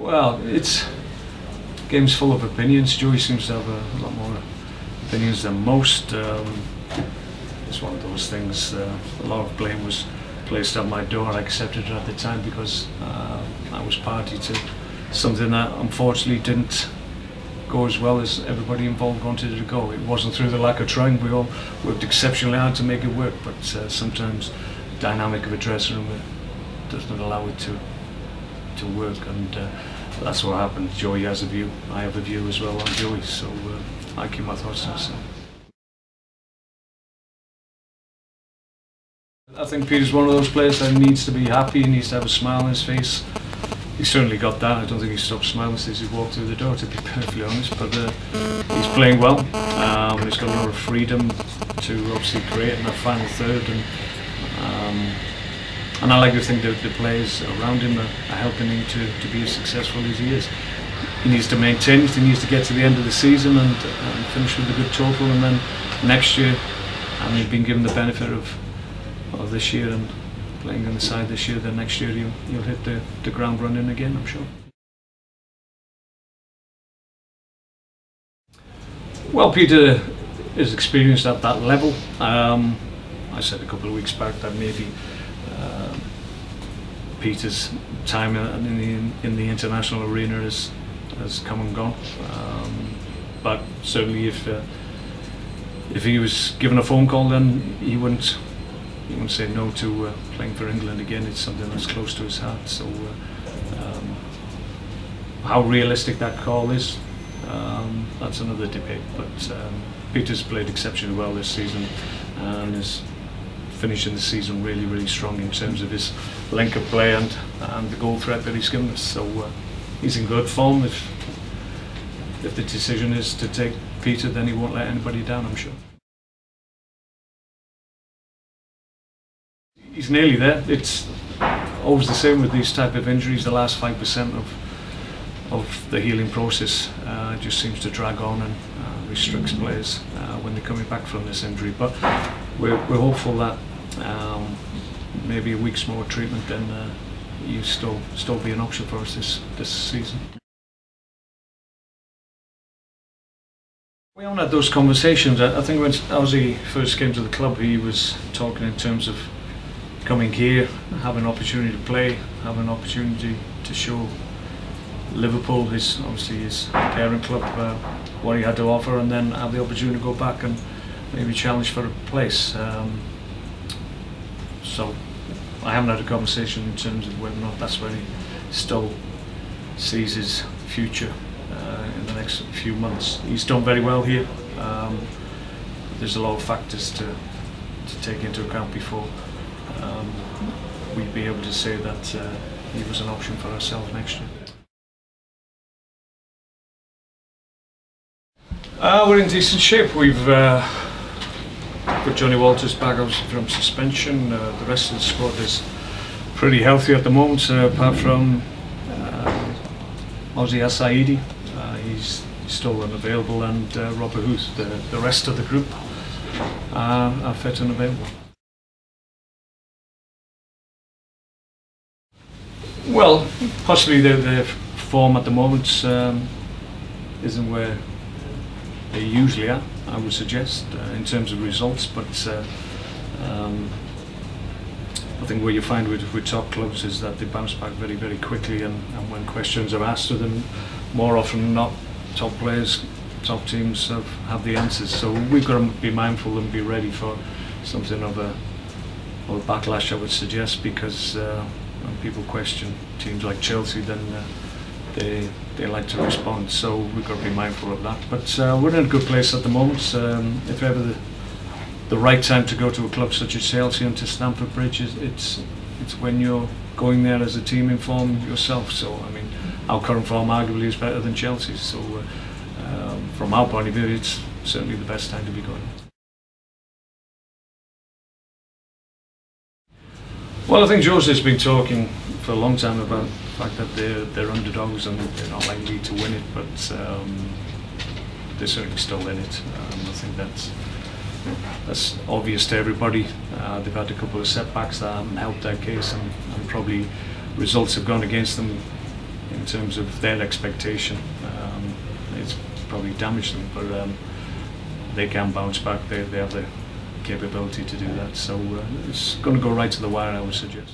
Well, it's game's full of opinions. Joey seems to have a lot more opinions than most. It's one of those things. A lot of blame was placed on my door. I accepted it at the time because I was party to something that unfortunately didn't go as well as everybody involved wanted it to go. It wasn't through the lack of trying. We all worked exceptionally hard to make it work, but sometimes the dynamic of a dressing room doesn't allow it to work, and that's what happened. Joey has a view. I have a view as well on Joey, so I keep my thoughts to myself. I think Peter's one of those players that needs to be happy, he needs to have a smile on his face. He's certainly got that. I don't think he stopped smiling since he walked through the door, to be perfectly honest, but he's playing well. He's got a lot of freedom to obviously create in that final third, and I like to think that the players around him are helping him to be as successful as he is. He needs to maintain it, he needs to get to the end of the season and finish with a good total, and then next year, and he's been given the benefit of this year and playing on the side this year, then next year you'll hit the ground running again, I'm sure. Well, Peter is experienced at that level. I said a couple of weeks back that maybe Peter's time in the international arena has come and gone. But certainly if he was given a phone call, then he wouldn't say no to playing for England again. It's something that's close to his heart. So how realistic that call is, that's another debate. But Peter's played exceptionally well this season and is finishing the season really, really strong in terms of his link of play and the goal threat that he's given us. So he's in good form. If the decision is to take Peter, then he won't let anybody down, I'm sure. He's nearly there. It's always the same with these type of injuries. The last 5% of the healing process just seems to drag on and restricts players when they're coming back from this injury. But we're hopeful that maybe a week's more treatment, then you still be an option for us this season. We haven't had those conversations. I think when Ozzy first came to the club, he was talking in terms of coming here, have an opportunity to play, have an opportunity to show Liverpool, obviously his parent club, what he had to offer, and then have the opportunity to go back and maybe challenge for a place. So I haven't had a conversation in terms of whether or not that's where he still sees his future in the next few months. He's done very well here. There's a lot of factors to take into account before we'd be able to say that he was an option for ourselves next year. We're in decent shape. We've put Johnny Walters back obviously from suspension. The rest of the squad is pretty healthy at the moment, apart from Ozzy Asaidi. He's still unavailable, and Robert Huth. The rest of the group are fit and available. Well, possibly their form at the moment isn't where they usually are, I would suggest, in terms of results, but I think what you find with top clubs is that they bounce back very, very quickly, and when questions are asked of them, more often than not, top players, top teams have the answers. So we've got to be mindful and be ready for something of a backlash, I would suggest, because when people question teams like Chelsea, then they like to respond. So we've got to be mindful of that. But we're in a good place at the moment. If ever the right time to go to a club such as Chelsea and to Stamford Bridge, it's when you're going there as a team in form yourself. So I mean, our current form arguably is better than Chelsea's. So from our point of view, it's certainly the best time to be going. Well, I think Jose's been talking for a long time about the fact that they're underdogs and they're not likely to win it, but they're certainly still in it. I think that's obvious to everybody. They've had a couple of setbacks that haven't helped their case, and probably results have gone against them in in terms of their expectation. It's probably damaged them, but they can bounce back. They have the capability to do that. So it's going to go right to the wire, I would suggest.